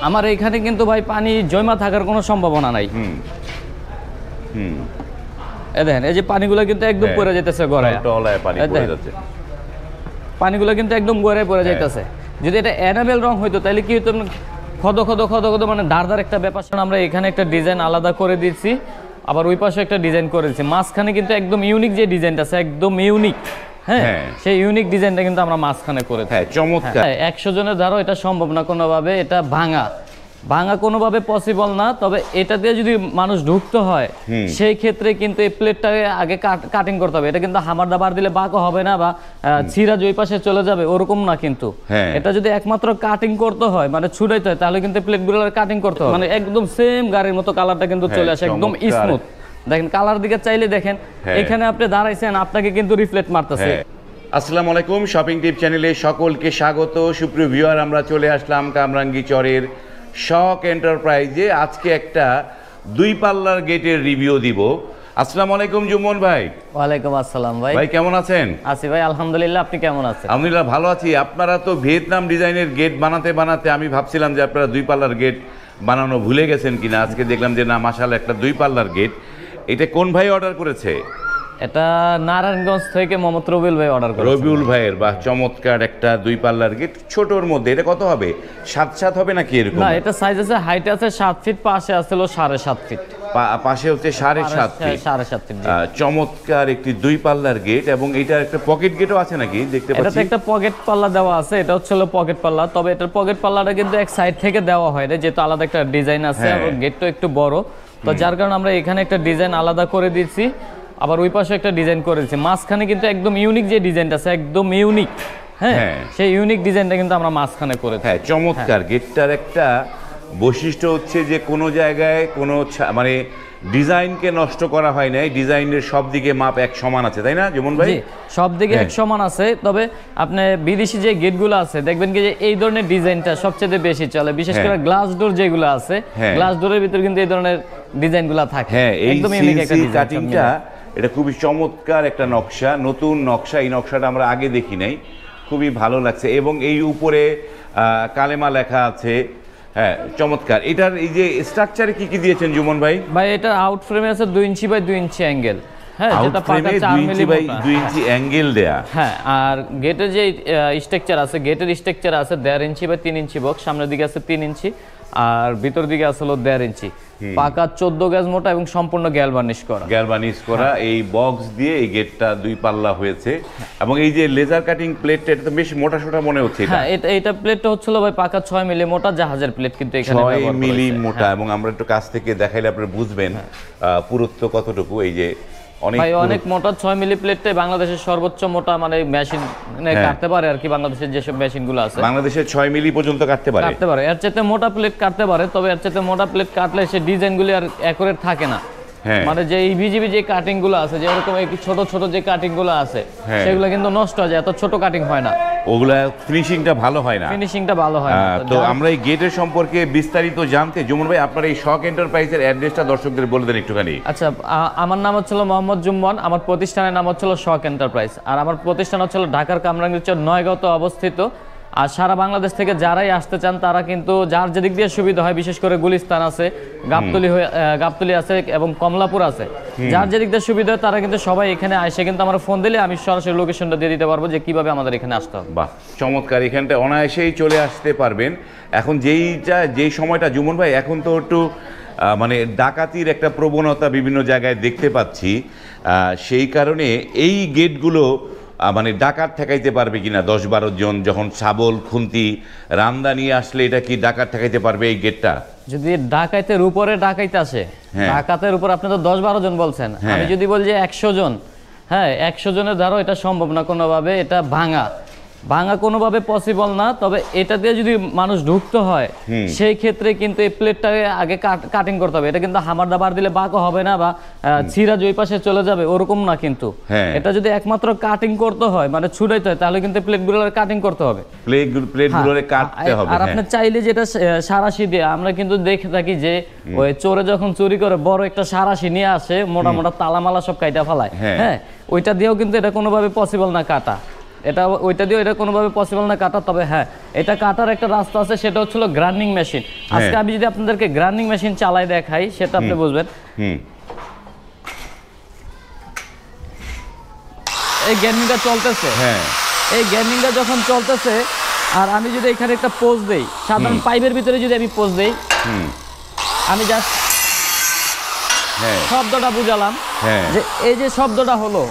আমার এখানে কিন্তু ভাই পানি জমা থাকার কোনো সম্ভাবনা নাই। দেখেন এই যে পানিগুলো কিন্তু একদম পড়ে যেতেছে গড়ায়, পানিগুলো কিন্তু একদম গড়ায় পড়ে যাইতেছে। যদি এটা এনামেল রং হইতো তাহলে কি হতো, খদ খদ খদ খদ মানে ধারদার একটা ব্যাপার। আমরা এখানে একটা ডিজাইন আলাদা করে দিচ্ছি, আবার ওই পাশে একটা ডিজাইন করে দিচ্ছি। মাঝখানে কিন্তু একদম ইউনিক যে ডিজাইনটা আছে, একদম ইউনিক, হ্যাঁ সেই ইউনিক ডিজাইনটা কিন্তু আমরা মাঝখানে করে দিই। চমৎকার। 100 জনের দ্বারা এটা সম্ভব না কোনোভাবে, এটা ভাঙা কোনোভাবে পসিবল না। তবে এটা দিয়ে যদি মানুষ ঢুকতে হয় সেই ক্ষেত্রে কিন্তু এই প্লেটটাকে আগে কাটিং করতে হবে। এটা কিন্তু হামার দাবার দিলে বাঁকা হবে না বা ছিঁড়া ওই পাশে চলে যাবে ওরকম না। কিন্তু এটা যদি একমাত্র কাটিং করতে হয়, মানে ছুটাইতে হয়, তাহলে কিন্তু প্লেটগুলো কাটিং করতে হয়, মানে একদম সেম গাড়ির মতো কালারটা কিন্তু চলে আসে, একদম স্মুথ। দেখেন কালার দিকে চাইলে দেখেন, এখানে আপনি দাঁড়াইছেন, আপনাকে কিন্তু রিফ্লেক্ট মারতেছে। আসসালামু আলাইকুম, শপিং টিপ চ্যানেলে সকলকে স্বাগত। সুপ্রিয় ভিউয়ার, আমরা চলে আসলাম কামরাঙ্গীচরের শখ এন্টারপ্রাইজে। আজকে একটা 2 পাল্লার গেটের রিভিউ দিব। আসসালামু আলাইকুম জুমন ভাই। ওয়ালাইকুম আসসালাম ভাই। ভাই কেমন আছেন? আছি ভাই আলহামদুলিল্লাহ, আপনি কেমন আছেন? আলহামদুলিল্লাহ ভালো আছি। আপনারা তো ভিয়েতনাম ডিজাইনের গেট বানাতে বানাতে আমি ভাবছিলাম যে আপনারা 2 পাল্লার গেট বানানো ভুলে গেছেন কিনা। আজকে দেখলাম যে না, মাশাআল্লাহ একটা 2 পাল্লার গেট। এটা কোন ভাই অর্ডার করেছে? এটা নারায়ণগঞ্জ থেকে মোহাম্মদ রবিউল ভাই অর্ডার করেছে। রবিউল ভাইয়ের, বা চমৎকার একটা 2 পাল্লার গেট ছোটর মধ্যে। এটা কত হবে? 7.7 হবে নাকি এরকম? না, এটা সাইজ আছে, হাইট আছে 7 ফিট, পাশে আছে 7.5 ফিট, পাশে হচ্ছে 7.5 ফিট। 7.5 ফিট। চমৎকার একটি 2 পাল্লার গেট। এবং এটার একটা পকেট গেটও আছে নাকি দেখতে পাচ্ছি? এটাতে একটা পকেট পাল্লা দেওয়া আছে, এটা হচ্ছে পকেট পাল্লা। তবে এটার পকেট পাল্লাটা কিন্তু এক সাইড থেকে দেওয়া হয় না, যেহেতু আলাদা একটা ডিজাইন আছে এবং গেটটা একটু বড়, তো যার কারণে আমরা এখানে একটা ডিজাইন আলাদা করে দিচ্ছি, আবার ওই পাশে একটা ডিজাইন করে দিচ্ছি। মাঝখানে কিন্তু একদম ইউনিক যে ডিজাইনটা আছে, একদম ইউনিক, হ্যাঁ সেই ইউনিক ডিজাইনটা কিন্তু আমরা মাঝখানে করে দিই। চমৎকার। গেটটার একটা বৈশিষ্ট্য হচ্ছে যে কোনো জায়গায় কোনো মানে ডিজাইনকে নষ্ট করা হয় নাই, ডিজাইনের সব দিকে মাপ এক সমান আছে, তাই না যেমন ভাই? সব দিকে এক সমান আছে। তবে আপনি বিদেশি যে গেটগুলো আছে দেখবেন কি যে এই ধরনের ডিজাইনটা সবচেয়ে বেশি চলে, বিশেষ করে গ্লাস ডোর যেগুলো আছে, গ্লাস ডোরের ভিতর কিন্তু এই ধরনের ডিজাইনগুলো থাকে। একদম ইউনিক একটা কাটিংটা, এটা খুবই চমৎকার একটা নকশা, নতুন নকশা। এই নকশাটা আমরা আগে দেখি নাই, খুবই ভালো লাগছে। এবং এই উপরে কালেমা লেখা আছে, হ্যাঁ চমৎকার। এটার এই যে স্ট্রাকচারে কি কি দিয়েছেন জুমন ভাই? ভাই এটা আউট ফ্রেমে আছে 2 ইঞ্চি বাই 2 ইঞ্চি অ্যাঙ্গেল, হ্যাঁ যেটা পাকা 4 মিলি বাই 2 ইঞ্চি অ্যাঙ্গেল দেয়া, হ্যাঁ। আর গেটের যে স্ট্রাকচার আছে, গেটের স্ট্রাকচার আছে 1.5 ইঞ্চি বাই 3 ইঞ্চি বক্স, সামনের দিকে আছে 3 ইঞ্চি আর ভিতর দিকে আছে 1.5 ইঞ্চি, পাকা 14 গজ মোটা এবং সম্পূর্ণ গ্যালভানিশ করা। এই বক্স দিয়ে এই গেটটা 2 পাল্লা হয়েছে। এবং এই যে লেজার কাটিং প্লেটটা, এটা তো বেশ মোটা সোটা মনে হচ্ছে। হ্যাঁ এটা প্লেটটা হচ্ছিল ভাই পাকা 6 মিলি মোটা জাহাজের প্লেট, কিন্তু এখানে 6 মিলি মোটা। এবং আমরা একটু কাছ থেকে দেখাইলে আপনারা বুঝবেন পুরুত্ব কতটুকু। এই যে অনেক মোটা 6 মিলি প্লেটটাই বাংলাদেশের সর্বোচ্চ মোটা মানে মেশিন কাটতে পারে আর কি। বাংলাদেশের যেসব মেশিনগুলো আছে বাংলাদেশের 6 মিলি পর্যন্ত কাটতে পারে। এর চাইতে মোটা প্লেট কাটতে পারে, তবে এর চাইতে মোটা প্লেট কাটলে সে ডিজাইনগুলি আর অ্যাকুরেট থাকে না। মানে যে ইভিজিবি যে কাটিং গুলো আছে, যেরকম ছোট ছোট যে কাটিং গুলো আছে সেগুলো কিন্তু নষ্ট হয়ে যায়, এত ছোট কাটিং হয় না, ওগুলা ফিনিশিংটা ভালো হয় না। তো আমরা এই গেটের সম্পর্কে বিস্তারিত জানতে জুমন ভাই আপনার এই শখ এন্টারপ্রাইজের অ্যাড্রেসটা দর্শকদের বলে দেন একটুখানি। আচ্ছা, আমার নাম হচ্ছে মোহাম্মদ জুম্মন, আমার প্রতিষ্ঠানের নাম হচ্ছে শখ এন্টারপ্রাইজ, আর আমার প্রতিষ্ঠান হচ্ছে ঢাকার কামরাঙ্গীরচর 9গাঁওতে অবস্থিত। আর সারা বাংলাদেশ থেকে যারাই আসতে চান তারা কিন্তু যার যেদিক দিয়ে সুবিধা হয়, বিশেষ করে গুলিস্তান আছে, গাবতলী আছে এবং কমলাপুর আছে, যার যেদিক দিয়ে সুবিধা হয় তারা কিন্তু সবাই এখানে আসে। কিন্তু আমার ফোন দিলে আমি সরাসরি লোকেশনটা দিয়ে দিতে পারবো যে কিভাবে আমাদের এখানে আসতে হবে। বাহ চমৎকার, এখানটা অনায়াসেই চলে আসতে পারবেন। এখন যেই সময়টা জুমন ভাই, এখন তো একটু মানে ডাকাতির একটা প্রবণতা বিভিন্ন জায়গায় দেখতে পাচ্ছি, সেই কারণে এই গেটগুলো মানে ডাকাত ঠেকাইতে পারবে কিনা? 10-12 জন যখন শাবল খুন্তি রামদা নিয়ে আসলে এটা কি ডাকাত ঠেকাইতে পারবে এই গেটটা? যদি ডাকাতের উপরে ডাকাইতে আসে, ডাকাতের উপর আপনি তো 10-12 জন বলছেন, আমি যদি বলি যে 100 জন, হ্যাঁ 100 জনের দ্বারা এটা সম্ভব না কোনোভাবে, এটা ভাঙা কোনোভাবে পসিবল না। তবে এটা দিয়ে যদি মানুষ ঢুকতে হয় সেই ক্ষেত্রে কিন্তু এই প্লেটটাকে আগে কাটিং করতে হবে। এটা কিন্তু হামার দাবার দিলে বাঁকা হবে না বা ছিঁড়া ওই পাশে চলে যাবে ওরকম না। কিন্তু এটা যদি একমাত্র কাটিং করতে হয়, মানে ছুটাইতে হয়, তাহলে কিন্তু প্লেটগুলো কাটিং করতে হবে, প্লেটগুলো কাটতে হবে। আর আপনি চাইলে যেটা সারাশি দিয়ে, আমরা কিন্তু দেখে থাকি যে ওই চোরে যখন চুরি করে বড় একটা সারাশি নিয়ে আসে, মোটা মোটা তালামালা সব কাইটা ফেলায়, হ্যাঁ ওইটা দিয়েও কিন্তু এটা কোনোভাবে পসিবল না কাটা। এটা ওইটা দিয়ে এটা কোনোভাবে পসিবল না কাটা। তবে হ্যাঁ, এটা কাটার একটা রাস্তা আছে, সেটা হচ্ছিল গ্রাইন্ডিং মেশিন। আজকে আমি যদি আপনাদেরকে গ্রাইন্ডিং মেশিন চালাই দেখাই, সেটা আপনি বুঝবেন। এই গ্রাইন্ডিংটা চলতেছে, এই গ্রাইন্ডিংটা যখন চলতেছে, আর আমি যদি এখানে একটা পোজ দেই, সাধারণ পাইপের ভিতরে যদি আমি পোজ দেই, আমি জাস্ট শব্দটা বুঝালাম যে এই যে শব্দটা হলো,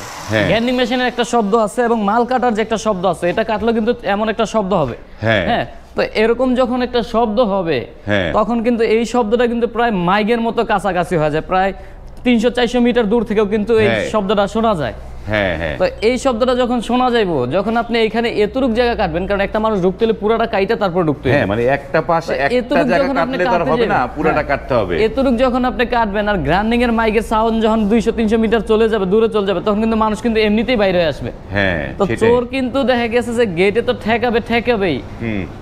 গ্রাইন্ডিং মেশিনের একটা শব্দ আছে এবং মাল কাটার যে একটা শব্দ আছে, এটা কাটলে কিন্তু এমন একটা শব্দ হবে। হ্যাঁ, তো এরকম যখন একটা শব্দ হবে, তখন কিন্তু এই শব্দটা কিন্তু প্রায় মাইকের মতো কাছাকাছি হয়ে যায়, প্রায় 300-400 মিটার দূর থেকেও কিন্তু এই শব্দটা শোনা যায়। তো এই শব্দটা যখন শোনা যাইবো, যখন আপনি এখানে এতটুক জায়গা কাটবেন, কারণ একটা মানুষ ঢুকতে হলে পুরাটা কাইটা তারপর ঢুকতে হবে। মানে একটা পাশে একটা জায়গা কাটলে তার হবে না, পুরাটা কাটতে হবে। এতটুক যখন আপনি কাটবেন, আর গ্রাইন্ডিং এর মাইকের সাউন্ড যখন 200-300 মিটার চলে যাবে, দূরে চলে যাবে, তখন কিন্তু মানুষ কিন্তু এমনিতেই বাইরে হয়ে আসবে। তো চোর কিন্তু দেখা গেছে যে গেটে তো ঠেকাবেই,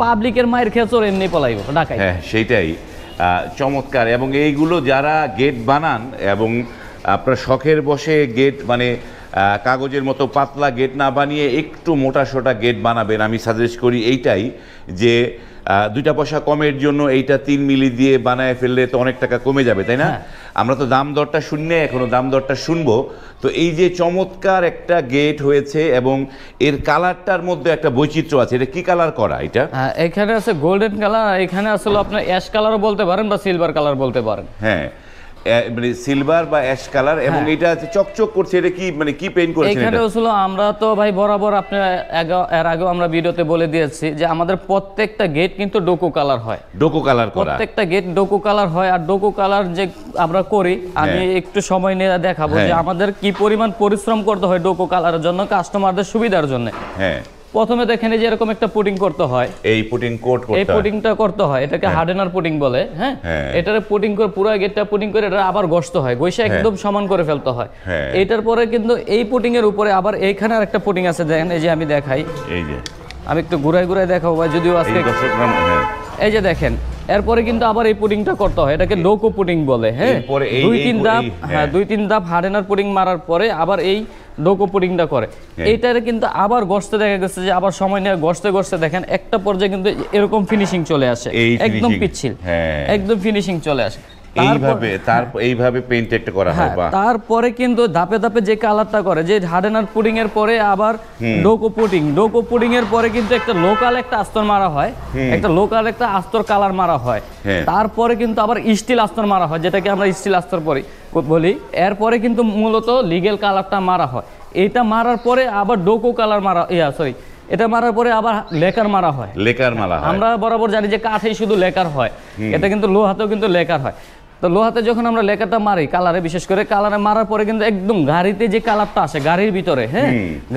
পাবলিকের মায়ের খেয়ে চোর এমনি পলাইব ঢাকায়। সেইটাই চমৎকার। এবং এইগুলো যারা গেট বানান এবং আপনার শখের বসে গেট, মানে কাগজের মতো পাতলা গেট না বানিয়ে একটু মোটা সোটা গেট বানাবেন, আমি সাজেস্ট করি এইটাই, যে 2 পয়সা কমের জন্য এইটা 3 মিলি দিয়ে বানায় ফেললে তো অনেক টাকা কমে যাবে, তাই না? আমরা তো দাম দরটা শুনলে, এখনো দাম দরটা শুনবো। তো এই যে চমৎকার একটা গেট হয়েছে এবং এর কালারটার মধ্যে একটা বৈচিত্র্য আছে, এটা কি কালার করা? এটা এখানে আছে গোল্ডেন কালার, এখানে আসলে আপনার অ্যাশ কালারও বলতে পারেন বা সিলভার কালার বলতে পারেন। মানে সিলভার বা অ্যাশ কালার, এবং এটা চকচক করছে, এটা কি মানে কি পেইন্ট করেছেন? এখানে আসলে আমরা তো ভাই বরাবর আপনার এর আগেও আমরা ভিডিওতে বলে দিয়েছি যে আমাদের প্রত্যেকটা গেট কিন্তু ডোকো কালার হয়, ডোকো কালার করা, প্রত্যেকটা গেট ডোকো কালার হয়। আর ডোকো কালার যে আমরা করি, আমি একটু সময় নিয়ে দেখাবো যে আমাদের কি পরিমাণ পরিশ্রম করতে হয় ডোকো কালারের জন্য, কাস্টমারদের সুবিধার জন্য। প্রথমে দেখেন যে এরকম একটা পুটিং করতে হয়, এই পুটিং কোট করতে হয়, এই পুটিংটা করতে হয়, এটাকে হার্ডেনার পুটিং বলে। এটারে পুটিং করে পুরো গেটটা পুটিং করে এটা আবার ঘষতে হয়, ঘষে একদম সমান করে ফেলতে হয়। এটার পরে কিন্তু এই পুটিং এর উপরে আবার এইখানে আরেকটা পুটিং আছে, দেখেন এই যে আমি দেখাই, এই যে আমি একটু ঘুরাই দেখাবো ভাই, যদিও আজকে এই যে দেখেন, এরপরে কিন্তু আবার এই পুটিংটা করতে হয়, এটাকে ডোকো পুটিং বলে। 2-3 ধাপ হার্ডেনার পুটিং মারার পরে আবার এই ডোকো পুটিংটা করে। এইটারে কিন্তু আবার ঘষতে দেখা গেছে যে আবার সময় নিয়ে ঘষতে দেখেন একটা পর্যায়ে কিন্তু এরকম ফিনিশিং চলে আসে, একদম পিচ্ছিল, একদম ফিনিশিং চলে আসে। এইভাবে পেইন্ট একটা করা হয়। তারপরে কিন্তু ধাপে ধাপে যে কালারটা করে, যে হার্ডেনার পুটিং এর পরে আবার ডোকো পুটিং এর পরে কিন্তু একটা লোকাল একটা আস্তর মারা হয়, একটা লোকাল একটা আস্তর কালার মারা হয়। তারপরে কিন্তু আবার স্টিল আস্তর মারা হয়, যেটাকে আমরা স্টিল আস্তর বলি। এরপরে কিন্তু মূলত লিগেল কালারটা মারা হয়। এইটা মারার পরে আবার ডোকো কালার মারা, এটা মারার পরে আবার লেকার মারা হয়। আমরা বরাবর জানি যে কাঠেই শুধু লেকার হয়, এটা কিন্তু লোহাতেও কিন্তু লেকার হয়। তো লোহাতে যখন আমরা লেকারটা মারি কালারে, বিশেষ করে কালারে মারার পরে কিন্তু একদম গাড়িতে যে কালারটা আসে গাড়ির ভিতরে,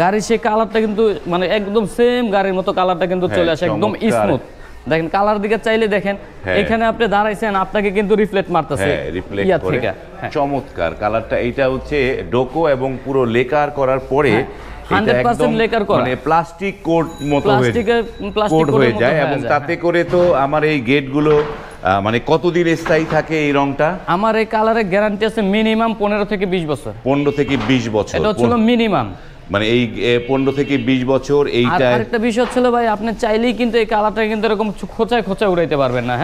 গাড়ির সেই কালারটা কিন্তু মানে একদম সেম গাড়ির মতো কালারটা কিন্তু চলে আসে, একদম স্মুথ। দেখেন কালার দিকে চাইলে দেখেন, এখানে আপনি দাঁড়াইছেন, আপনাকে কিন্তু রিফ্লেক্ট মারতেছে চমৎকার কালারটা। এইটা হচ্ছে ডোকো এবং পুরো লেকার করার পরে 100% লেকার করা, মানে প্লাস্টিক কোট মতো হয়ে যায়। এবং তাতে করে তো আমার এই গেটগুলো মানে কতদিন স্থায়ী থাকে এই রংটা? আমার এই কালারের গ্যারান্টি আছে মিনিমাম 15 থেকে 20 বছর। 15 থেকে 20 বছর, এটা হলো মিনিমাম। মানে এই 15 থেকে 20 বছর। এইটা আরেকটা বিষয় ছিল ভাই, আপনি চাইলেই কিন্তু এই কালারটা কিন্তু এরকম খোঁচায় উড়াইতে পারবেন না।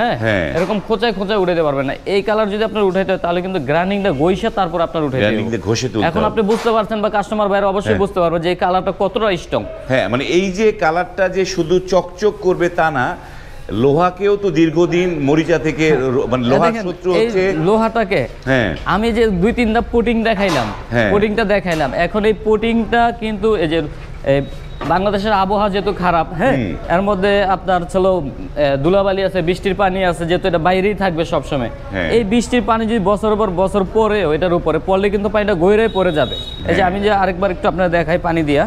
এরকম খোঁচায় উড়াইতে পারবেন না। এই কালার যদি আপনার উঠাইতে হয়, তাহলে কিন্তু গ্রাইন্ডিংটা ঘষে তারপর আপনার উঠাইতে হবে। এখন আপনি বুঝতে পারছেন বা কাস্টমার ভাইরা অবশ্যই বুঝতে পারবে যে এই কালারটা কতটা স্ট্রং। মানে এই যে কালারটা যে শুধু চকচক করবে তা না, লোহাকেও তো দীর্ঘদিন মরিচা থেকে, মানে লোহার শত্রু হচ্ছে লোহাটাকে। আমি যে 2-3 ধাপ পুটিংটা দেখাইলাম, এখন এই পুটিংটা কিন্তু এই যে বাংলাদেশের আবহাওয়া যেহেতু খারাপ, এর মধ্যে আপনার ছিল ধুলাবালি আছে, বৃষ্টির পানি আছে, যেহেতু এটা বাইরেই থাকবে সবসময়। এই বৃষ্টির পানি যদি বছরের পর বছর পরে ওইটার উপরে পড়লে কিন্তু পানিটা গইরে পড়ে যাবে। এই যে আমি যে আরেকবার একটু আপনার দেখাই পানি দিয়া,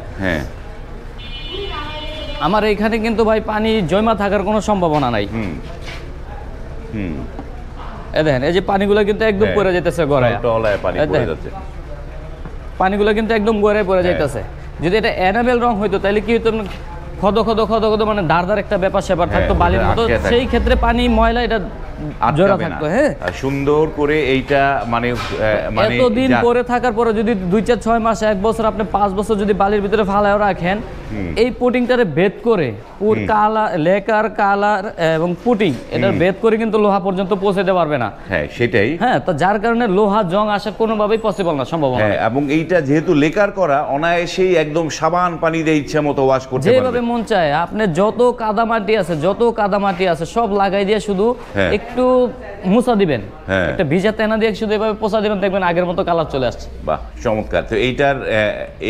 আমার এখানে কিন্তু ভাই পানি জমা থাকার কোনো সম্ভাবনা নাই। দেখেন এই যে পানিগুলো কিন্তু একদম পড়ে যেতেছে গড়ায়, পানিগুলো কিন্তু একদম গড়ায় পড়ে যাইতেছে। যদি এটা এনামেল রং হইতো তাহলে কি হতো, খদ মানে ধারদার একটা ব্যাপার স্যাপার থাকতো বালির মতো, সেই ক্ষেত্রে পানি ময়লা এটা জোড়া আটকাবে না। থাকতো। হ্যাঁ, সুন্দর করে এইটা মানে মানে এতদিন পরে থাকার পরে যদি 2-4-6 মাস 1 বছর আপনি 5 বছর যদি বালির ভিতরে ফালায় রাখেন, এই পুটিংটারে ভেদ করে কালার লেকার কালার এবং পুটিং এটার ভেদ করে কিন্তু লোহা পর্যন্ত পৌঁছাতে পারবে না। হ্যাঁ সেটাই। হ্যাঁ, তো যার কারণে লোহা জং আসা কোনোভাবেই পসিবল না, সম্ভব না। হ্যাঁ, এবং এইটা যেহেতু লেকার করা, অনায়াসেই একদম সাবান পানি দিয়ে ইচ্ছা মতো ওয়াশ করতে যেভাবে পারবে। মন চায় আপনি যত কাদামাটি আছে সব লাগাই দিয়ে শুধু হ্যাঁ। একটু মুছা দিবেন, হ্যাঁ। একটা ভিজা তেনা দিয়ে শুধু এভাবে পোছা দিবেন, দেখবেন আগের মতো কালার চলে আসছে। বাহ, চমৎকার। তো এইটার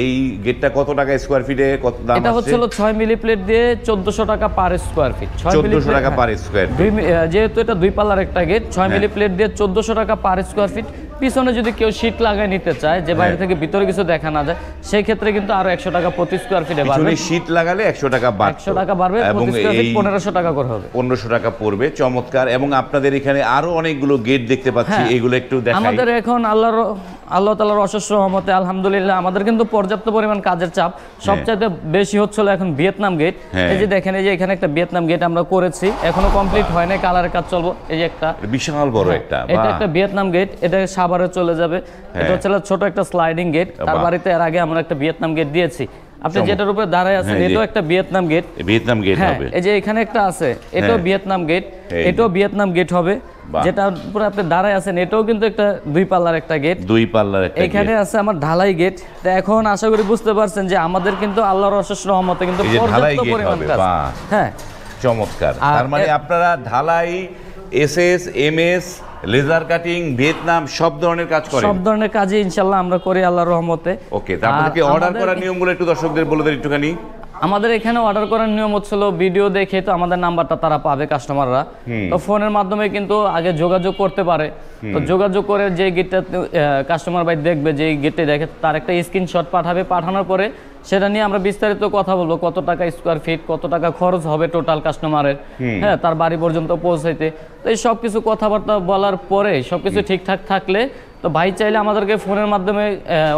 এই গেটটা কত টাকা স্কোয়ার ফিটে, কত দাম এটা আছে? হচ্ছিল 6 মিলি প্লেট দিয়ে 1400 টাকা পার স্কোয়ার ফিট। 1400 টাকা পার স্কোয়ার ফিট। যেহেতু এটা 2 পাল্লার একটা গেট, 6 মিলি প্লেট দিয়ে 1400 টাকা পার স্কোয়ার ফিট। পিছনে যদি কেউ শীট লাগায় নিতে চায়, যে বাইরে থেকে ভিতরে কিছু দেখা না যায়, সেই ক্ষেত্রে কিন্তু আরো 100 টাকা প্রতি স্কোয়ার ফিটে বাড়বে। পিছনে শীট লাগালে 100 টাকা বাড়বে। 100 টাকা বাড়বে, এবং প্রতি স্কোয়ার ফিট এই 1500 টাকা করে হবে। 1500 টাকা পড়বে। চমৎকার। এবং আপনাদের এখানে আরো অনেকগুলো গেট দেখতে পাচ্ছি, হ্যাঁ। এগুলো একটু দেখাই। আমাদের এখন আল্লাহ তাআলার অশেষ রহমতে আলহামদুলিল্লাহ আমাদের কিন্তু পর্যাপ্ত পরিমাণ কাজের চাপ। সবচাইতে বেশি হচ্ছিল এখন ভিয়েতনাম গেট। হ্যাঁ। এই যে দেখেন, এই যে এখানে একটা ভিয়েতনাম গেট আমরা করেছি, এখনো কমপ্লিট হয় নাই, কালারের কাজ চলবো। এই যে একটা বিশাল বড় একটা, এটা বাহ। একটা ভিয়েতনাম গেট, এটা সাভারে চলে যাবে। এটা হচ্ছে ছোট একটা স্লাইডিং গেট। তার বাহ। বাড়িতে এর আগে আমরা একটা ভিয়েতনাম গেট দিয়েছি। আপনি চমৎকার। যেটার উপরে দাঁড়ায় আছেন, হ্যাঁ, এটাও একটা ভিয়েতনাম গেট। ভিয়েতনাম গেট হ্যাঁ, হবে। এই যে এখানে একটা আছে, এটাও হ্যাঁ। ভিয়েতনাম গেট, এই এটাও ভিয়েতনাম গেট হবে। বাহ। যেটার উপরে আপনি দাঁড়ায় আছেন, এটাও কিন্তু একটা 2 পাল্লার একটা গেট। 2 পাল্লার একটা এখানে আছে আমার ঢালাই গেট। তো এখন আশা করি বুঝতে পারছেন যে আমাদের কিন্তু আল্লাহর অশেষ রহমতে কিন্তু এই যে ঢালাই পর্যাপ্ত গেট পরিমাণ হবে, কাজ। বাহ। হ্যাঁ, চমৎকার। আর তার মানে আপনারা ঢালাই, SS, MS, laser cutting, Vietnam সব ধরনের কাজ করেন? সব ধরনের কাজই ইনশাআল্লাহ আমরা করি আল্লাহর রহমতে। ওকে, তারপরে অর্ডার করার নিয়মগুলো একটু দর্শকদের বলে দেন একটুখানি। আমাদের এখানে অর্ডার করার নিয়ম হচ্ছিল, ভিডিও দেখে তো আমাদের নাম্বারটা তারা পাবে কাস্টমাররা, তো ফোনের মাধ্যমে কিন্তু আগে যোগাযোগ করতে পারে। তো যোগাযোগ করে যে গেটটা কাস্টমার ভাই দেখবে, যে গেটে দেখে, তার একটা স্ক্রিনশট পাঠাবে। পাঠানোর পরে সেটা নিয়ে আমরা বিস্তারিত কথা বলবো, কত টাকা স্কোয়ার ফিট, কত টাকা খরচ হবে টোটাল কাস্টমারের, হ্যাঁ, তার বাড়ি পর্যন্ত পৌঁছাইতে। তো এই সব কিছু কথাবার্তা বলার পরে সবকিছু ঠিকঠাক থাকলে, তো ভাই চাইলে আমাদেরকে ফোনের মাধ্যমে,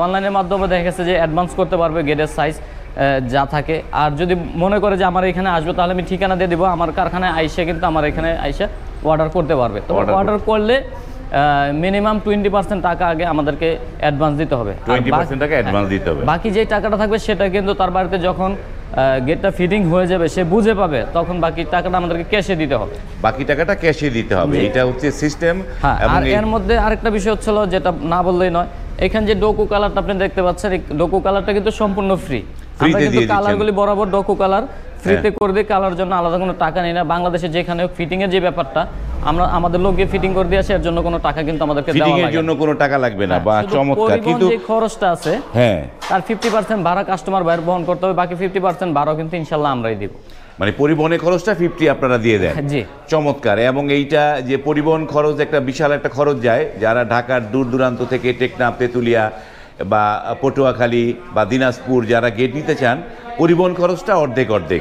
অনলাইনের মাধ্যমে দেখা গেছে যে অ্যাডভান্স করতে পারবে গেটের সাইজ যা থাকে। আর যদি মনে করে যে আমার এখানে আসবে, তাহলে আমি ঠিকানা দিয়ে দিব, আমার কারখানায় আইসা কিন্তু আমার এখানে আইসা অর্ডার করতে পারবে। তো অর্ডার করলে মিনিমাম 20% টাকা আগে আমাদেরকে অ্যাডভান্স দিতে হবে। 20% টাকা অ্যাডভান্স দিতে হবে। বাকি যে টাকাটা থাকবে সেটা কিন্তু তার বাড়িতে যখন গেটটা ফিটিং হয়ে যাবে, সে বুঝে পাবে, তখন বাকি টাকাটা আমাদেরকে ক্যাশে দিতে হবে। বাকি টাকাটা ক্যাশে দিতে হবে, এটা হচ্ছে সিস্টেম। হ্যাঁ, আর এর মধ্যে আরেকটা বিষয় হচ্ছিল, যেটা না বললেই নয়, এখানে যে ডোকো কালারটা আপনি দেখতে পাচ্ছেন, এই ডোকো কালারটা কিন্তু সম্পূর্ণ ফ্রি। আমরা কিন্তু কালারগুলি বরাবর ডোকো কালার ফ্রিতে করে দিই, কালার জন্য আলাদা কোনো টাকা নেই না। বাংলাদেশে যেখানে ফিটিং এর যে ব্যাপারটা, আমরা আমাদের লোক গিয়ে ফিটিং করে দিয়ে আসে, এর জন্য কোনো টাকা কিন্তু আমাদেরকে দেওয়া ফিটিং লাগে এর জন্য কোনো টাকা লাগবে না। বা শুধু চমৎকার। পরিবহন কিন্তু যে খরচটা আছে, হ্যাঁ, তার 50% ভাড়া কাস্টমার বাইরে বহন করতে হবে, বাকি 50% ভাড়াও কিন্তু ইনশাআল্লাহ আমরাই দিব। মানে পরিবহনের খরচটা 50 আপনারা দিয়ে দেন? জি। চমৎকার। এবং এইটা যে পরিবহন খরচ, একটা বিশাল একটা খরচ যায়, যারা ঢাকার দূর দূরান্ত থেকে টেকনাফ, তেতুলিয়া বা পটুয়াখালী বা দিনাজপুর যারা গেট নিতে চান, পরিবহন খরচটা অর্ধেক অর্ধেক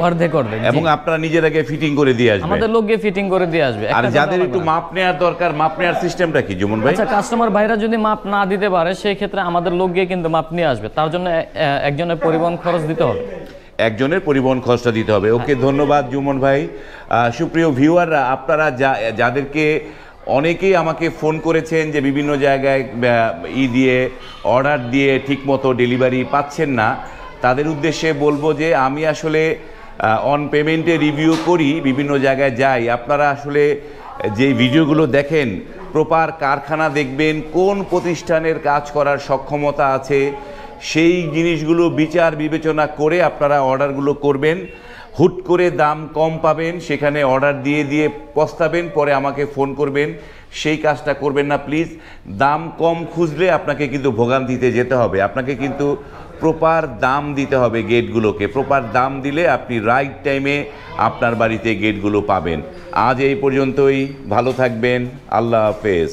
এবং আপনারা নিজেরাকে ফিটিং করে দিয়ে আসবেন। আমাদের লোক গিয়ে ফিটিং করে দিয়ে আসবে। আর যাদের একটু মাপ নেওয়ার দরকার, মাপ নেওয়ার সিস্টেমটা কি জুমন ভাই? আচ্ছা, কাস্টমার ভাইরা যদি মাপ না দিতে পারে, সেই ক্ষেত্রে আমাদের লোক গিয়ে কিন্তু মাপ নিয়ে আসবে। তার জন্য একজনের পরিবহন খরচ দিতে হবে, একজনের পরিবহন খরচটা দিতে হবে। ওকে, ধন্যবাদ জুমন ভাই। সুপ্রিয় ভিউয়াররা, আপনারা যাদেরকে অনেকেই আমাকে ফোন করেছেন যে বিভিন্ন জায়গায় দিয়ে অর্ডার দিয়ে ঠিকমতো ডেলিভারি পাচ্ছেন না, তাদের উদ্দেশ্যে বলবো যে আমি আসলে অন পেমেন্টে রিভিউ করি, বিভিন্ন জায়গায় যাই। আপনারা আসলে যে ভিডিওগুলো দেখেন, প্রপার কারখানা দেখবেন, কোন প্রতিষ্ঠানের কাজ করার সক্ষমতা আছে, সেই জিনিসগুলো বিচার বিবেচনা করে আপনারা অর্ডারগুলো করবেন। হুট করে দাম কম পাবেন, সেখানে অর্ডার দিয়ে পস্তাবেন, পরে আমাকে ফোন করবেন, সেই কাজটা করবেন না প্লিজ। দাম কম খুঁজলে আপনাকে কিন্তু ভোগান্তিতে যেতে হবে। আপনাকে কিন্তু প্রপার দাম দিতে হবে গেটগুলোকে। প্রপার দাম দিলে আপনি রাইট টাইমে আপনার বাড়িতে গেটগুলো পাবেন। আজ এই পর্যন্তই, ভালো থাকবেন, আল্লাহ হাফেজ।